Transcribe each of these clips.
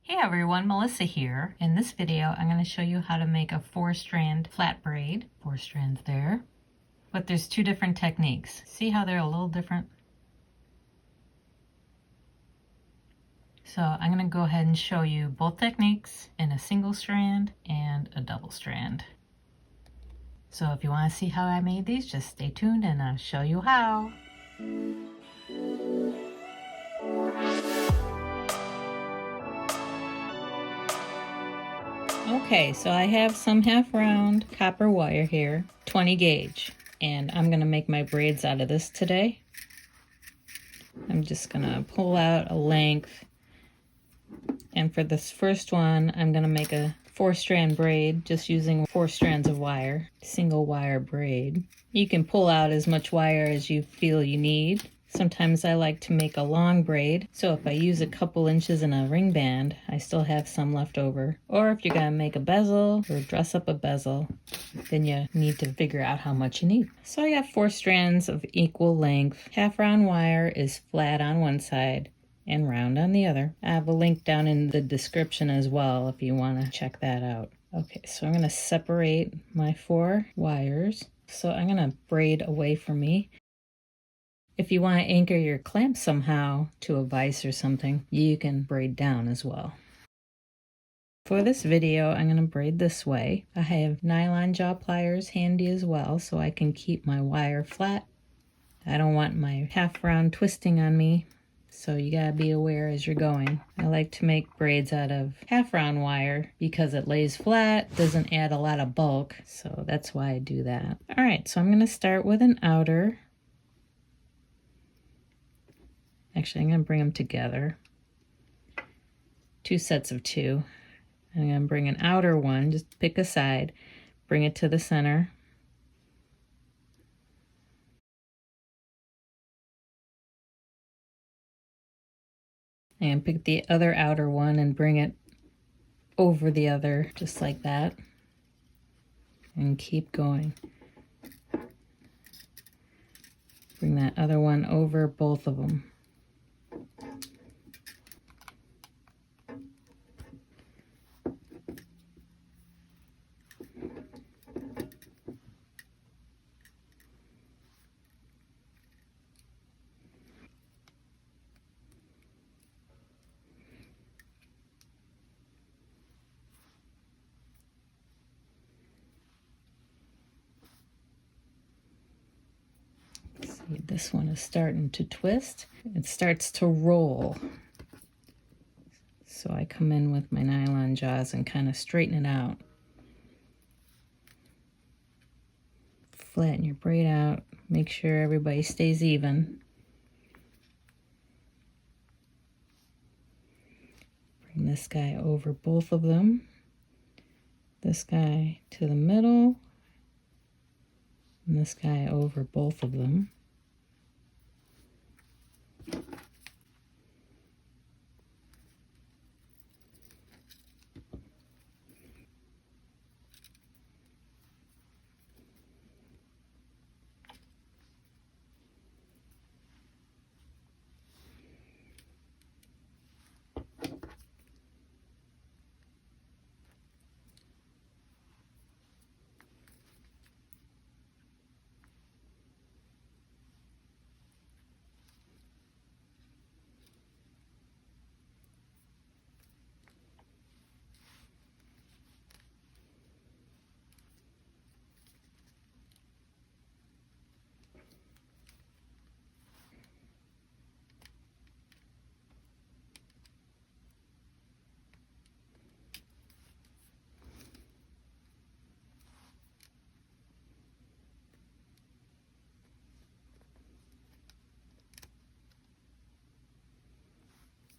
Hey everyone, Melissa here. In this video, I'm going to show you how to make a 4-strand flat braid. 4 strands there. But there's 2 different techniques. See how they're a little different? So I'm going to go ahead and show you both techniques in a single strand and a double strand. So if you want to see how I made these, just stay tuned and I'll show you how. Okay, so I have some half-round copper wire here, 20 gauge, and I'm going to make my braids out of this today. I'm just going to pull out a length, and for this first one, I'm going to make a 4-strand braid just using 4 strands of wire, single wire braid. You can pull out as much wire as you feel you need. Sometimes I like to make a long braid, so if I use a couple inches in a ring band, I still have some left over. Or if you're going to make a bezel or dress up a bezel, then you need to figure out how much you need. So I got 4 strands of equal length. Half-round wire is flat on one side and round on the other. I have a link down in the description as well if you want to check that out. Okay, so I'm going to separate my 4 wires. So I'm going to braid away from me. If you want to anchor your clamp somehow to a vise or something, you can braid down as well. For this video, I'm going to braid this way. I have nylon jaw pliers handy as well so I can keep my wire flat. I don't want my half round twisting on me, so you gotta be aware as you're going. I like to make braids out of half round wire because it lays flat, doesn't add a lot of bulk, so that's why I do that. Alright, so I'm going to start with an outer. Actually, I'm going to bring them together. 2 sets of 2. I'm going to bring an outer one, just pick a side, bring it to the center. And pick the other outer one and bring it over the other, just like that. And keep going. Bring that other one over both of them. See, this one is starting to twist. It starts to roll. So I come in with my nylon jaws and kind of straighten it out. Flatten your braid out. Make sure everybody stays even. Bring this guy over both of them. This guy to the middle. And this guy over both of them.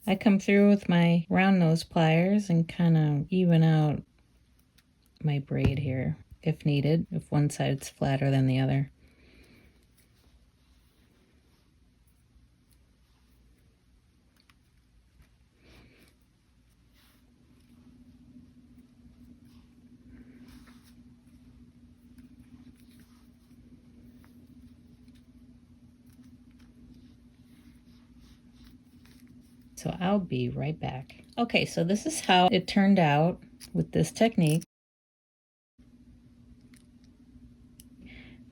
I come through with my round nose pliers and kind of even out my braid here if needed, if one side's flatter than the other. So I'll be right back. Okay, so this is how it turned out with this technique.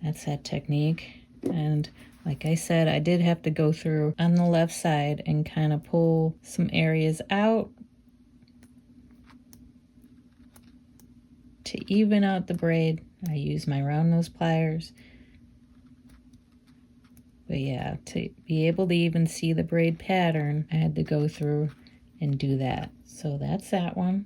That's that technique. And like I said, I did have to go through on the left side and kind of pull some areas out to even out the braid. I use my round nose pliers. But yeah, to be able to even see the braid pattern, I had to go through and do that. So that's that one.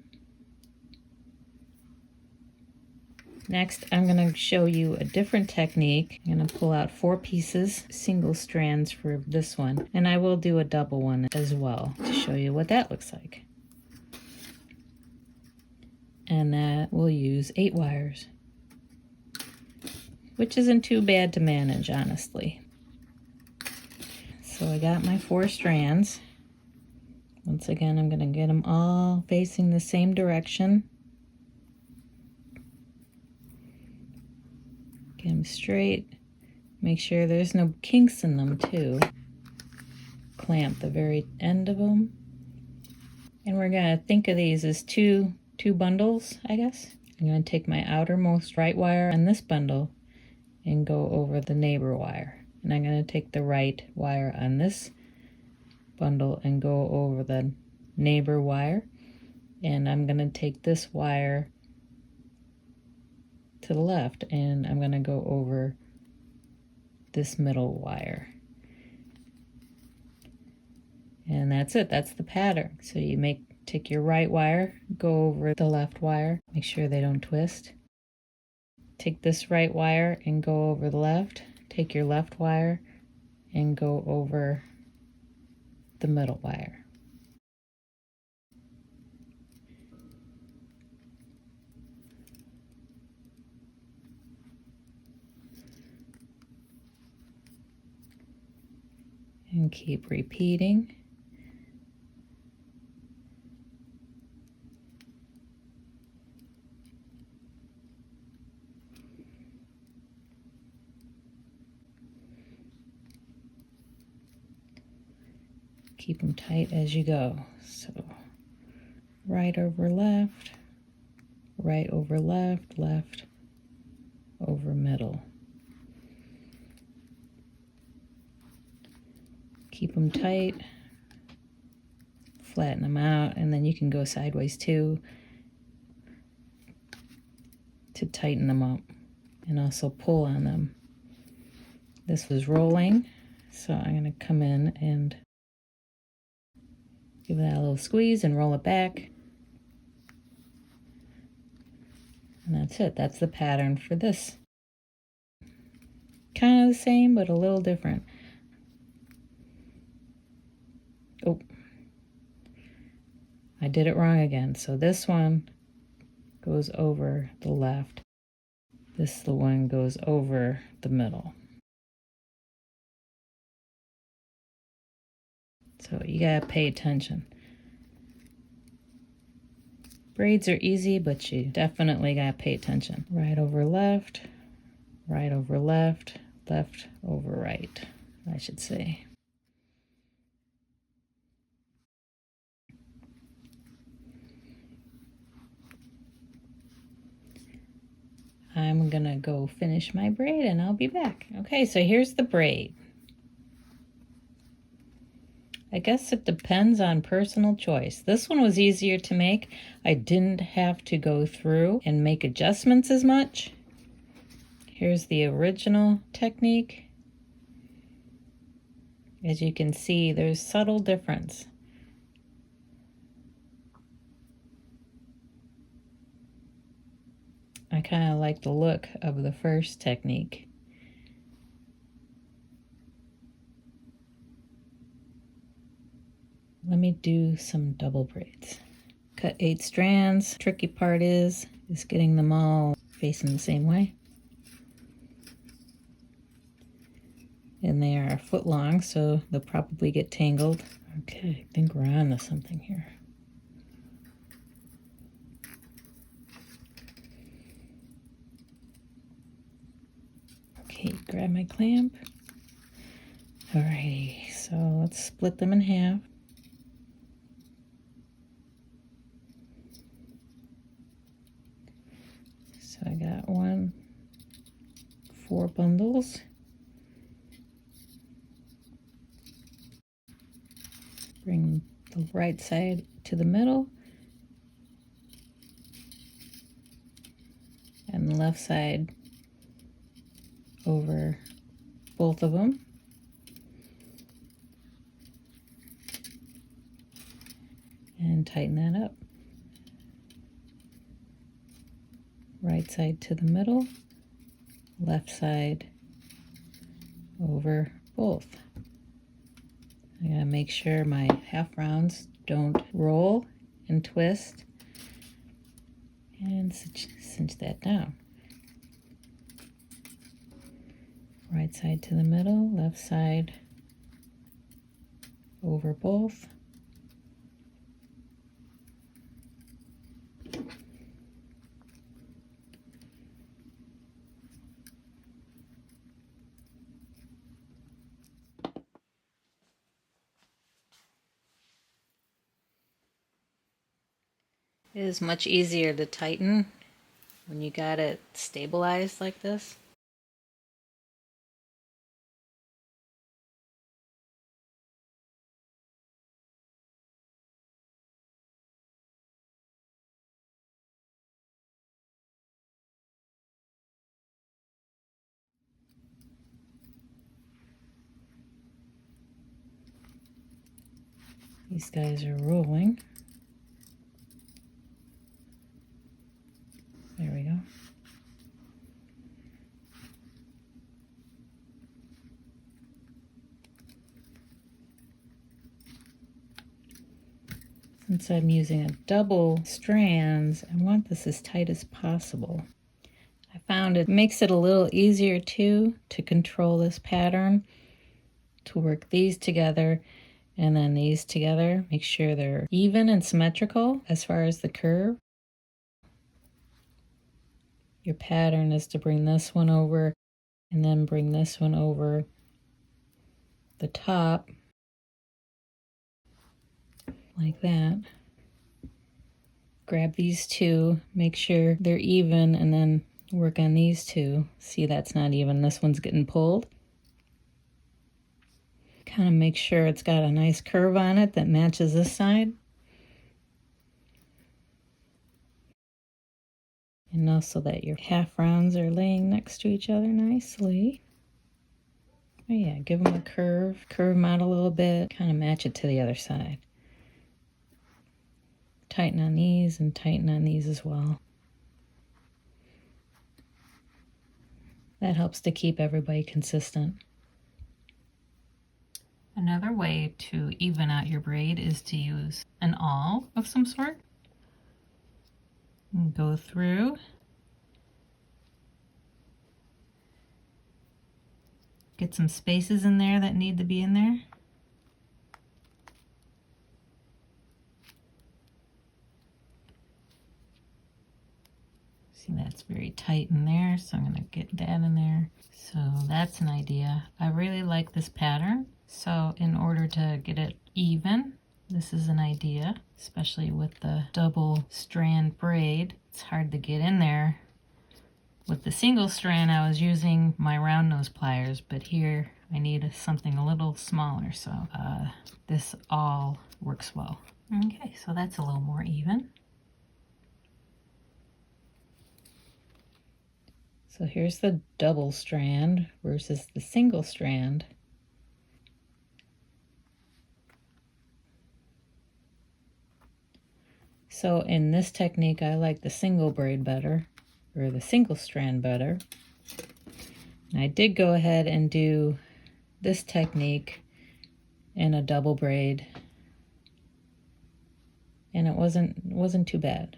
Next, I'm going to show you a different technique. I'm going to pull out 4 pieces, single strands for this one, and I will do a double one as well to show you what that looks like. And that will use 8 wires, which isn't too bad to manage, honestly. So I got my 4 strands. Once again, I'm going to get them all facing the same direction. Get them straight. Make sure there's no kinks in them too. Clamp the very end of them. And we're going to think of these as two bundles, I guess. I'm going to take my outermost right wire on this bundle and go over the neighbor wire. And I'm going to take the right wire on this bundle and go over the neighbor wire. And I'm going to take this wire to the left and I'm going to go over this middle wire. And that's it. That's the pattern. So you take your right wire, go over the left wire, make sure they don't twist. Take this right wire and go over the left. Take your left wire and go over the middle wire. And keep repeating. Keep them tight as you go. So right over left, right over left, left over middle. Keep them tight, flatten them out, and then you can go sideways too to tighten them up and also pull on them. This was rolling, so I'm going to come in and give that a little squeeze and roll it back. And that's it. That's the pattern for this. Kind of the same, but a little different. Oh, I did it wrong again. So this one goes over the left. This the one goes over the middle. So you gotta pay attention. Braids are easy, but you definitely gotta pay attention. Right over left, right over left, left over right, I should say. I'm gonna go finish my braid and I'll be back. Okay, so here's the braid. I guess it depends on personal choice. This one was easier to make. I didn't have to go through and make adjustments as much. Here's the original technique. As you can see, there's subtle difference. I kind of like the look of the first technique. Let me do some double braids. Cut 8 strands. Tricky part is getting them all facing the same way. And they are a foot long, so they'll probably get tangled. Okay, I think we're on to something here. Okay, grab my clamp. Alrighty, so let's split them in half. 4 bundles. Bring the right side to the middle and the left side over both of them. And tighten that up. Right side to the middle, left side over both. I gotta make sure my half rounds don't roll and twist, and cinch that down. Right side to the middle, left side over both. It is much easier to tighten when you got it stabilized like this. These guys are rolling. There we go. Since I'm using a double strands, I want this as tight as possible. I found it makes it a little easier too to control this pattern, to work these together and then these together. Make sure they're even and symmetrical as far as the curve. Your pattern is to bring this one over and then bring this one over the top like that. Grab these two, make sure they're even, and then work on these two. See, that's not even. This one's getting pulled. Kind of make sure it's got a nice curve on it that matches this side. And also that your half rounds are laying next to each other nicely. Oh yeah, give them a curve them out a little bit, kind of match it to the other side. Tighten on these and tighten on these as well. That helps to keep everybody consistent. Another way to even out your braid is to use an awl of some sort. And go through. Get some spaces in there that need to be in there. See, that's very tight in there, so I'm going to get that in there. So that's an idea. I really like this pattern. So in order to get it even, this is an idea, especially with the double strand braid. It's hard to get in there. With the single strand, I was using my round nose pliers, but here I need something a little smaller, so this all works well. Okay, so that's a little more even. So here's the double strand versus the single strand. So in this technique, I like the single braid better, or the single strand better. And I did go ahead and do this technique in a double braid, and it wasn't too bad.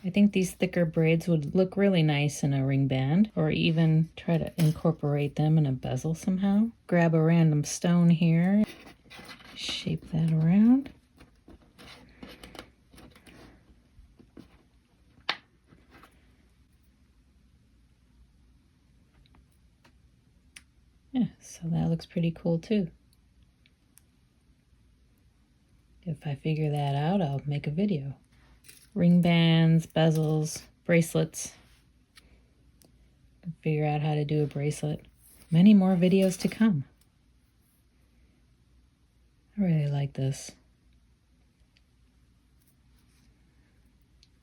I think these thicker braids would look really nice in a ring band, or even try to incorporate them in a bezel somehow. Grab a random stone here, shape that around. Yeah, so that looks pretty cool too. If If I figure that out, I'll make a video. Ring bands, bezels, bracelets. Figure out how to do a bracelet. Many more videos to come. I really like this.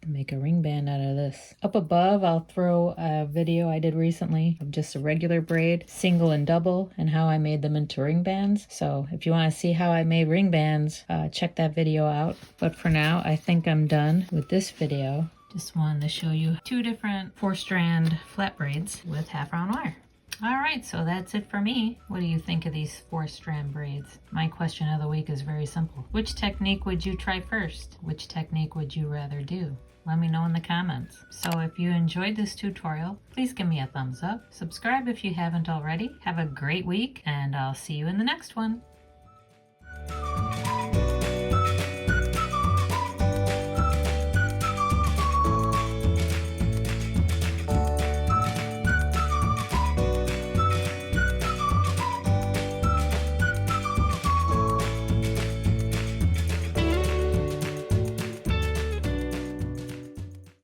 Make a ring band out of this. Up above, I'll throw a video I did recently of just a regular braid, single and double, and how I made them into ring bands. So if you want to see how I made ring bands, check that video out. But for now, I think I'm done with this video. Just wanted to show you 2 different 4-strand flat braids with half-round wire. Alright, so that's it for me. What do you think of these 4-strand braids? My question of the week is very simple. Which technique would you try first? Which technique would you rather do? Let me know in the comments. So if you enjoyed this tutorial, please give me a thumbs up. Subscribe if you haven't already. Have a great week, and I'll see you in the next one.